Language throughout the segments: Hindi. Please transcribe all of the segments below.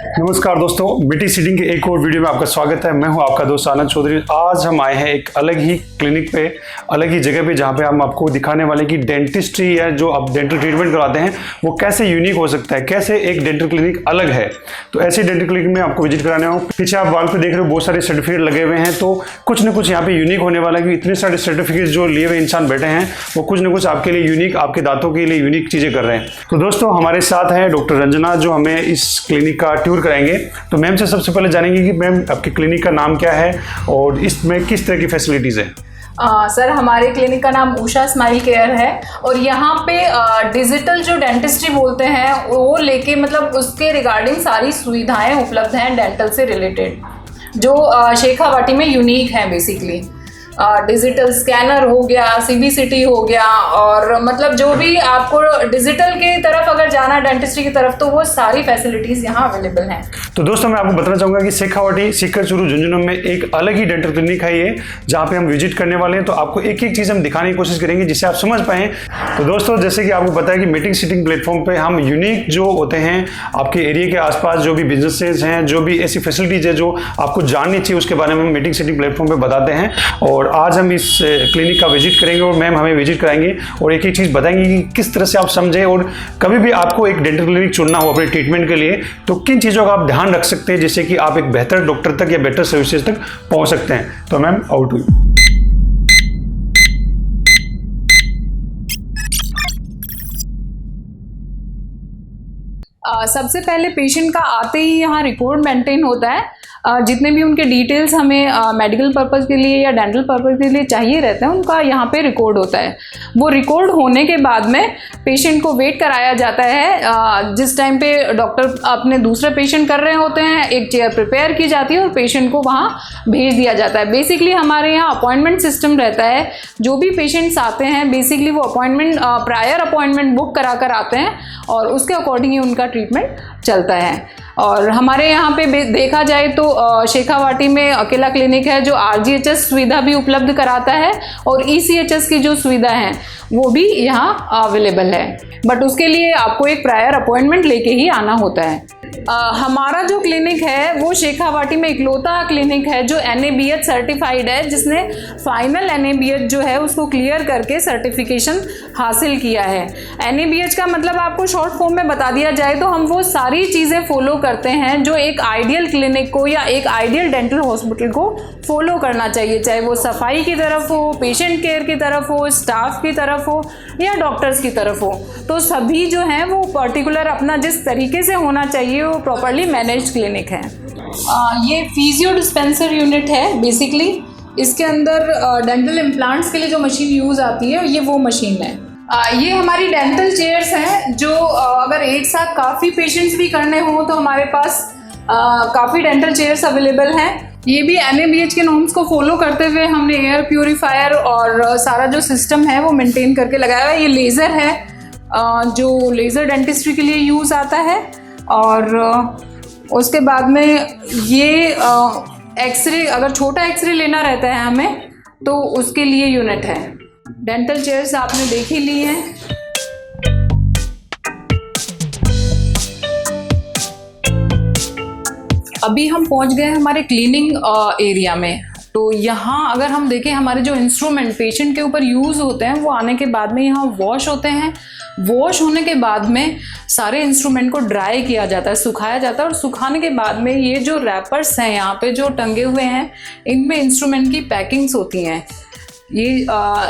नमस्कार दोस्तों, मिट्टी सीडिंग के एक और वीडियो में आपका स्वागत है। मैं हूं आपका दोस्त आनंद चौधरी। आज हम आए हैं एक अलग ही क्लिनिक पे, अलग ही जगह पे, जहां पे हम आपको दिखाने वाले कि डेंटिस्ट्री है जो आप डेंटल ट्रीटमेंट कराते हैं वो कैसे यूनिक हो सकता है, कैसे एक डेंटल क्लिनिक अलग है। तो ऐसे डेंटल क्लिनिक में आपको विजिट कराने हो। पीछे आप वॉल पे देख रहे हो बहुत सारे सर्टिफिकेट लगे हुए हैं, तो कुछ ना कुछ यहाँ पे यूनिक होने वाला है कि इतने सारे सर्टिफिकेट जो लिए हुए इंसान बैठे हैं वो कुछ ना कुछ आपके लिए यूनिक, आपके दांतों के लिए यूनिक चीजें कर रहे हैं। तो दोस्तों हमारे साथ हैं डॉक्टर रंजना जो हमें इस क्लिनिक का टूर कराएंगे। तो मैम से सबसे पहले जानेंगे कि मैम आपके क्लिनिक का नाम क्या है और इसमें किस तरह की फैसिलिटीज़ है। सर हमारे क्लिनिक का नाम उषा स्माइल केयर है और यहाँ पे डिजिटल जो डेंटिस्ट्री बोलते हैं वो लेके मतलब उसके रिगार्डिंग सारी सुविधाएं उपलब्ध हैं डेंटल से रिलेटेड, जो शेखावाटी में यूनिक है। बेसिकली डिजिटल स्कैनर हो गया, सीबीसीटी हो गया, और मतलब जो भी आपको डिजिटल की तरफ अगर जाना डेंटिस्ट्री की तरफ तो वो सारी फैसिलिटीज़ यहाँ अवेलेबल हैं। तो दोस्तों मैं आपको बताना चाहूँगा कि शेखावाटी सीकर चूरू झुंझुनू में एक अलग ही डेंटल क्लिनिक है ये, जहाँ पे हम विजिट करने वाले हैं। तो आपको एक एक चीज़ हम दिखाने की कोशिश करेंगे जिससे आप समझ पाएँ। तो दोस्तों जैसे कि आपको पता है कि मीटिंग सीटिंग प्लेटफॉर्म पर हम यूनिक जो होते हैं आपके एरिया के आसपास जो भी बिजनेसेस हैं, जो भी ऐसी फैसिलिटीज़ है जो आपको जाननी चाहिए उसके बारे में हम मीटिंग सीटिंग प्लेटफॉर्म पर बताते हैं। और आज हम इस क्लिनिक का विजिट करेंगे और मैम हमें विजिट कराएंगे और एक एक चीज़ बताएंगे कि किस तरह से आप समझें, और कभी भी आपको एक डेंटल क्लिनिक चुनना हो अपने ट्रीटमेंट के लिए तो किन चीज़ों का आप ध्यान रख सकते हैं जिससे कि आप एक बेहतर डॉक्टर तक या बेहतर सर्विसेज तक पहुंच सकते हैं। तो मैम आउट टू यू। सबसे पहले पेशेंट का आते ही यहाँ रिकॉर्ड मेंटेन होता है। जितने भी उनके डिटेल्स हमें मेडिकल पर्पज़ के लिए या डेंटल पर्पज़ के लिए चाहिए रहते हैं उनका यहाँ पे रिकॉर्ड होता है। वो रिकॉर्ड होने के बाद में पेशेंट को वेट कराया जाता है। जिस टाइम पे डॉक्टर अपने दूसरे पेशेंट कर रहे होते हैं एक चेयर प्रिपेयर की जाती है और पेशेंट को वहाँ भेज दिया जाता है। बेसिकली हमारे यहाँ अपॉइंटमेंट सिस्टम रहता है। जो भी पेशेंट्स आते हैं बेसिकली वो प्रायर अपॉइंटमेंट बुक करा कर आते हैं और उसके अकॉर्डिंग ही उनका ट्रीटमेंट चलता है। और हमारे यहाँ पे देखा जाए तो शेखावाटी में अकेला क्लिनिक है जो RGHS सुविधा भी उपलब्ध कराता है और ECHS की जो सुविधा है वो भी यहाँ अवेलेबल है, बट उसके लिए आपको एक प्रायर अपॉइंटमेंट लेके ही आना होता है। हमारा जो क्लिनिक है वो शेखावाटी में इकलौता क्लिनिक है जो NABH सर्टिफाइड है, जिसने फाइनल NABH जो है उसको क्लियर करके सर्टिफिकेशन हासिल किया है। NABH का मतलब आपको शॉर्ट फॉर्म में बता दिया जाए तो हम वो सारी चीज़ें फॉलो करते हैं जो एक आइडियल क्लिनिक को या एक आइडियल डेंटल हॉस्पिटल को फॉलो करना चाहिए, चाहे वो सफाई की तरफ हो, पेशेंट केयर की तरफ हो, स्टाफ की तरफ हो या डॉक्टर्स की तरफ हो। तो सभी जो हैं वो पर्टिकुलर अपना जिस तरीके से होना चाहिए वो प्रॉपर्ली मैनेज्ड क्लिनिक है। ये फिजियो डिस्पेंसर यूनिट है। बेसिकली इसके अंदर डेंटल इम्प्लांट्स के लिए जो मशीन यूज़ आती है ये वो मशीन है। ये हमारी डेंटल चेयर्स हैं जो अगर एक साथ काफ़ी पेशेंट्स भी करने हो तो हमारे पास काफ़ी डेंटल चेयर्स अवेलेबल हैं। ये भी NABH के नॉर्म्स को फॉलो करते हुए हमने एयर प्यूरीफायर और सारा जो सिस्टम है वो मेंटेन करके लगाया हुआ है। ये लेज़र है जो लेज़र डेंटिस्ट्री के लिए यूज़ आता है। और उसके बाद में ये एक्सरे, अगर छोटा एक्सरे लेना रहता है हमें तो उसके लिए यूनिट है। डेंटल चेयर्स आपने देख ही ली हैं। अभी हम पहुंच गए हमारे क्लीनिंग एरिया में। तो यहाँ अगर हम देखें हमारे जो इंस्ट्रूमेंट पेशेंट के ऊपर यूज़ होते हैं वो आने के बाद में यहाँ वॉश होते हैं। वॉश होने के बाद में सारे इंस्ट्रूमेंट को ड्राई किया जाता है, सुखाया जाता है, और सुखाने के बाद में ये जो रैपर्स हैं यहाँ पे जो टंगे हुए हैं इनमें इंस्ट्रूमेंट की पैकिंग्स होती हैं। ये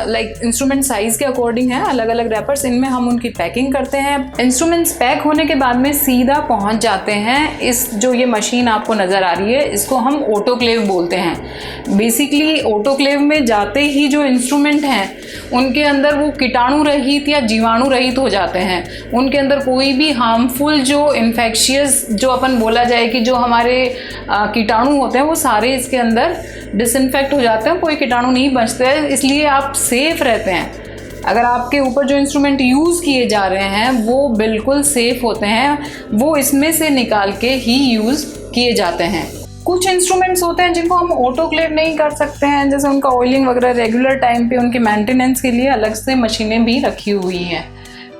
लाइक इंस्ट्रूमेंट साइज़ के अकॉर्डिंग है अलग अलग रैपर्स, इनमें हम उनकी पैकिंग करते हैं। इंस्ट्रूमेंट्स पैक होने के बाद में सीधा पहुंच जाते हैं इस जो ये मशीन आपको नज़र आ रही है इसको हम ऑटोक्लेव बोलते हैं। बेसिकली ऑटोक्लेव में जाते ही जो इंस्ट्रूमेंट हैं उनके अंदर वो कीटाणु रहित या जीवाणु रहित हो जाते हैं। उनके अंदर कोई भी हार्मफुल जो इन्फेक्शियस जो अपन बोला जाए कि जो हमारे कीटाणु होते हैं वो सारे इसके अंदर डिसइंफेक्ट हो जाते हैं, कोई कीटाणु नहीं बचते हैं, इसलिए आप सेफ रहते हैं। अगर आपके ऊपर जो इंस्ट्रूमेंट यूज़ किए जा रहे हैं वो बिल्कुल सेफ होते हैं, वो इसमें से निकाल के ही यूज़ किए जाते हैं। कुछ इंस्ट्रूमेंट्स होते हैं जिनको हम ऑटोक्लेव नहीं कर सकते हैं, जैसे उनका ऑयलिंग वगैरह रेगुलर टाइम पे उनके मेंटेनेंस के लिए अलग से मशीनें भी रखी हुई हैं।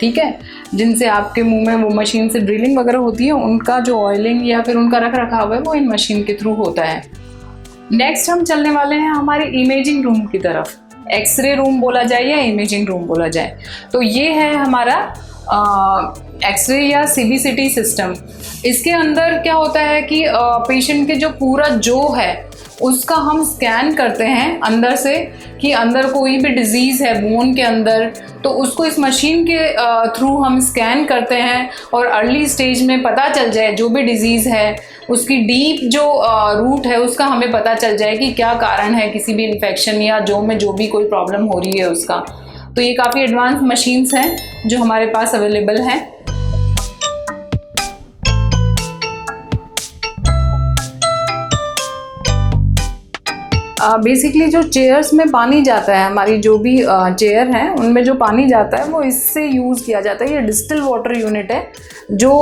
ठीक है, जिनसे आपके मुंह में वो मशीन से ड्रिलिंग वगैरह होती है, उनका जो ऑयलिंग या फिर उनका रख रखाव है वो इन मशीन के थ्रू होता है। नेक्स्ट हम चलने वाले हैं हमारे इमेजिंग रूम की तरफ। एक्सरे रूम बोला जाए या इमेजिंग रूम बोला जाए, तो ये है हमारा एक्सरे या सीबीसीटी सिस्टम। इसके अंदर क्या होता है कि पेशेंट के जो पूरा जो है उसका हम स्कैन करते हैं अंदर से, कि अंदर कोई भी डिजीज़ है बोन के अंदर, तो उसको इस मशीन के थ्रू हम स्कैन करते हैं और अर्ली स्टेज में पता चल जाए जो भी डिजीज़ है उसकी डीप जो रूट है उसका हमें पता चल जाए कि क्या कारण है किसी भी इन्फेक्शन या जो में जो भी कोई प्रॉब्लम हो रही है उसका। तो ये काफ़ी एडवांस मशीन्स हैं जो हमारे पास अवेलेबल हैं। बेसिकली जो चेयर्स में पानी जाता है, हमारी जो भी चेयर हैं उनमें जो पानी जाता है वो इससे यूज़ किया जाता है। ये डिस्टिल वाटर यूनिट है जो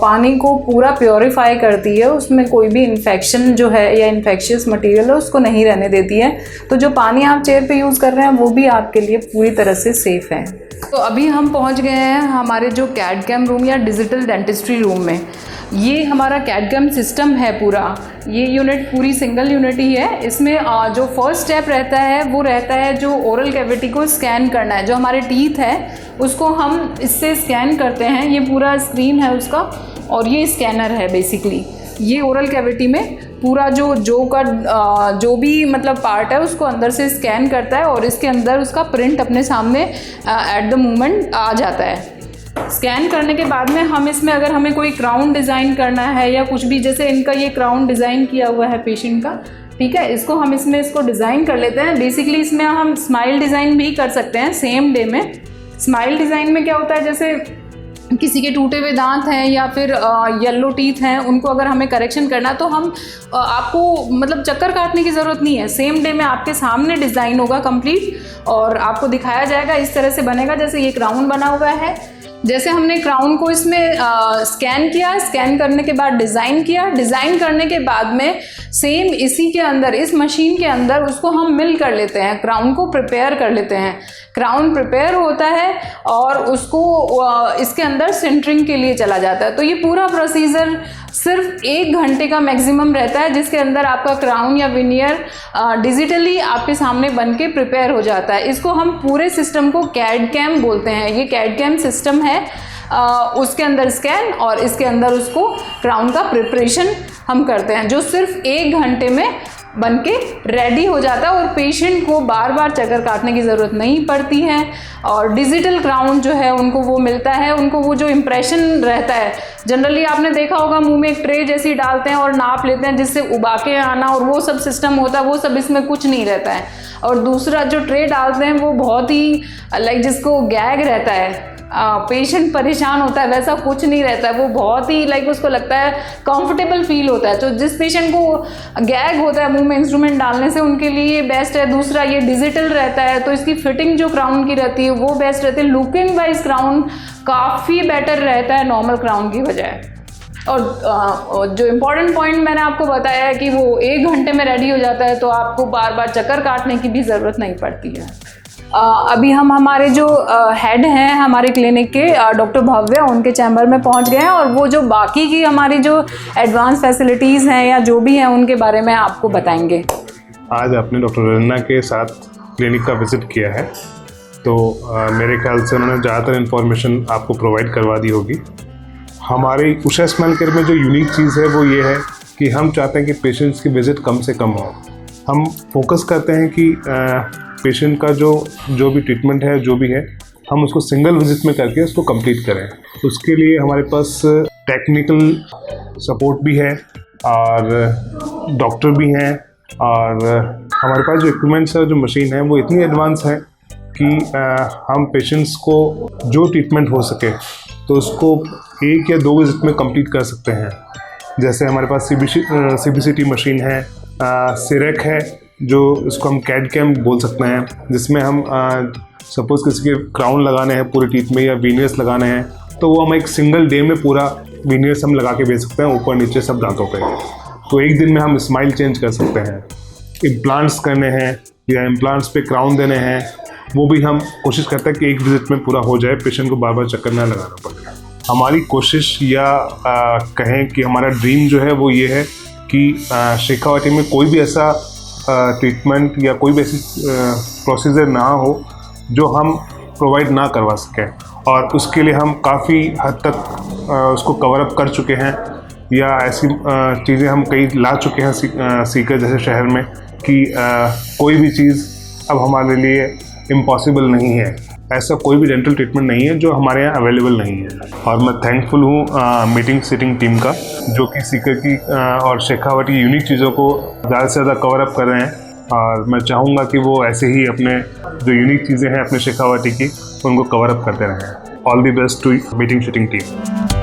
पानी को पूरा प्योरीफाई करती है, उसमें कोई भी इन्फेक्शन जो है या इन्फेक्शियस मटेरियल है उसको नहीं रहने देती है। तो जो पानी आप चेयर पे यूज़ कर रहे हैं वो भी आपके लिए पूरी तरह से सेफ़ है। तो अभी हम पहुंच गए हैं हमारे जो कैड कैम रूम या डिजिटल डेंटिस्ट्री रूम में। ये हमारा कैड कैम सिस्टम है पूरा, ये यूनिट पूरी सिंगल यूनिट ही है। इसमें जो फर्स्ट स्टेप रहता है वो रहता है जो ओरल कैविटी को स्कैन करना है, जो हमारे टीथ है उसको हम इससे स्कैन करते हैं। ये पूरा स्क्रीन है उसका और ये स्कैनर है बेसिकली। ये ओरल कैविटी में पूरा जो भी मतलब पार्ट है उसको अंदर से स्कैन करता है और इसके अंदर उसका प्रिंट अपने सामने एट द मोमेंट आ जाता है। स्कैन करने के बाद में हम इसमें अगर हमें कोई क्राउन डिज़ाइन करना है या कुछ भी, जैसे इनका ये क्राउन डिज़ाइन किया हुआ है पेशेंट का, ठीक है, इसको हम इसको डिज़ाइन कर लेते हैं। बेसिकली इसमें हम स्माइल डिज़ाइन भी कर सकते हैं सेम डे में। स्माइल डिज़ाइन में क्या होता है, जैसे किसी के टूटे हुए दांत हैं या फिर येलो टीथ हैं, उनको अगर हमें करेक्शन करना तो हम आपको मतलब चक्कर काटने की ज़रूरत नहीं है। सेम डे में आपके सामने डिज़ाइन होगा कंप्लीट और आपको दिखाया जाएगा। इस तरह से बनेगा जैसे ये क्राउन बना हुआ है। जैसे हमने क्राउन को इसमें स्कैन किया, स्कैन करने के बाद डिज़ाइन किया, डिज़ाइन करने के बाद में सेम इसी के अंदर, इस मशीन के अंदर उसको हम मिल कर लेते हैं, क्राउन को प्रिपेयर कर लेते हैं। क्राउन प्रिपेयर होता है और उसको इसके अंदर सेंटरिंग के लिए चला जाता है। तो ये पूरा प्रोसीजर सिर्फ 1 घंटे का मैक्सिमम रहता है, जिसके अंदर आपका क्राउन या विनियर डिजिटली आपके सामने बन के प्रिपेयर हो जाता है। इसको हम पूरे सिस्टम को कैड कैम बोलते हैं। ये कैड कैम सिस्टम है, उसके अंदर स्कैन और इसके अंदर उसको क्राउन का प्रिपरेशन हम करते हैं, जो सिर्फ 1 घंटे में बन के रेडी हो जाता है और पेशेंट को बार बार चक्कर काटने की ज़रूरत नहीं पड़ती है। और डिजिटल क्राउन जो है उनको वो मिलता है, उनको वो जो इम्प्रेशन रहता है, जनरली आपने देखा होगा मुंह में एक ट्रे जैसी डालते हैं और नाप लेते हैं जिससे उबा के आना और वो सब सिस्टम होता है, वो सब इसमें कुछ नहीं रहता है। और दूसरा जो ट्रे डालते हैं वो बहुत ही लाइक जिसको गैग रहता है, पेशेंट परेशान होता है, वैसा कुछ नहीं रहता है। वो बहुत ही लाइक उसको लगता है कंफर्टेबल फील होता है। तो जिस पेशेंट को गैग होता है मुंह में इंस्ट्रूमेंट डालने से, उनके लिए ये बेस्ट है। दूसरा ये डिजिटल रहता है तो इसकी फिटिंग जो क्राउन की रहती है वो बेस्ट रहती है। लुकिंग वाइज क्राउन काफ़ी बेटर रहता है नॉर्मल क्राउन की बजाय। और जो इम्पोर्टेंट पॉइंट मैंने आपको बताया है कि वो 1 घंटे में रेडी हो जाता है, तो आपको बार बार चक्कर काटने की भी ज़रूरत नहीं पड़ती है। अभी हम हमारे जो हेड हैं हमारे क्लिनिक के डॉक्टर भव्य, उनके चैम्बर में पहुंच गए हैं और वो जो बाकी की हमारी जो एडवांस फैसिलिटीज़ हैं या जो भी हैं उनके बारे में आपको बताएंगे। आज आपने डॉक्टर रन्ना के साथ क्लिनिक का विज़िट किया है, तो मेरे ख्याल से उन्होंने ज़्यादातर इन्फॉर्मेशन आपको प्रोवाइड करवा दी होगी। हमारी उषा स्माइल केयर में जो यूनिक चीज़ है वो ये है कि हम चाहते हैं कि पेशेंट्स की विज़िट कम से कम हो। हम फोकस करते हैं कि पेशेंट का जो भी ट्रीटमेंट है, जो भी है, हम उसको सिंगल विजिट में करके उसको कंप्लीट करें। उसके लिए हमारे पास टेक्निकल सपोर्ट भी है और डॉक्टर भी हैं और हमारे पास जो इक्विपमेंट्स है, जो मशीन है, वो इतनी एडवांस है कि हम पेशेंट्स को जो ट्रीटमेंट हो सके तो उसको 1 या 2 विजिट में कंप्लीट कर सकते हैं। जैसे हमारे पास CBCT मशीन है, सिरेक है, जो इसको हम कैड कैम बोल सकते हैं, जिसमें हम सपोज़ किसी के क्राउन लगाने हैं पूरे टीथ में या वीनियर्स लगाने हैं, तो वो हम एक सिंगल डे में पूरा वीनियर्स हम लगा के भेज सकते हैं ऊपर नीचे सब दांतों पे। तो 1 दिन में हम स्माइल चेंज कर सकते हैं। इम्प्लांट्स करने हैं या इम्प्लांट्स पे क्राउन देने हैं वो भी हम कोशिश करते हैं कि एक विजिट में पूरा हो जाए, पेशेंट को बार बार चक्कर ना लगाना पड़े। हमारी कोशिश या कहें कि हमारा ड्रीम जो है वो ये है कि शेखावाटी में कोई भी ऐसा ट्रीटमेंट या कोई भी ऐसी प्रोसीजर ना हो जो हम प्रोवाइड ना करवा सकें, और उसके लिए हम काफ़ी हद तक उसको कवर अप कर चुके हैं, या ऐसी चीज़ें हम कई ला चुके हैं सीकर जैसे शहर में कि कोई भी चीज़ अब हमारे लिए इम्पॉसिबल नहीं है। ऐसा कोई भी डेंटल ट्रीटमेंट नहीं है जो हमारे यहाँ अवेलेबल नहीं है। और मैं थैंकफुल हूँ मीटिंग सिटिंग टीम का, जो कि सीकर की और शेखावाटी यूनिक चीज़ों को ज़्यादा से ज़्यादा कवर अप कर रहे हैं, और मैं चाहूँगा कि वो ऐसे ही अपने जो यूनिक चीज़ें हैं अपने शेखावाटी की उनको कवर अप करते रहें। All the best to meeting sitting team.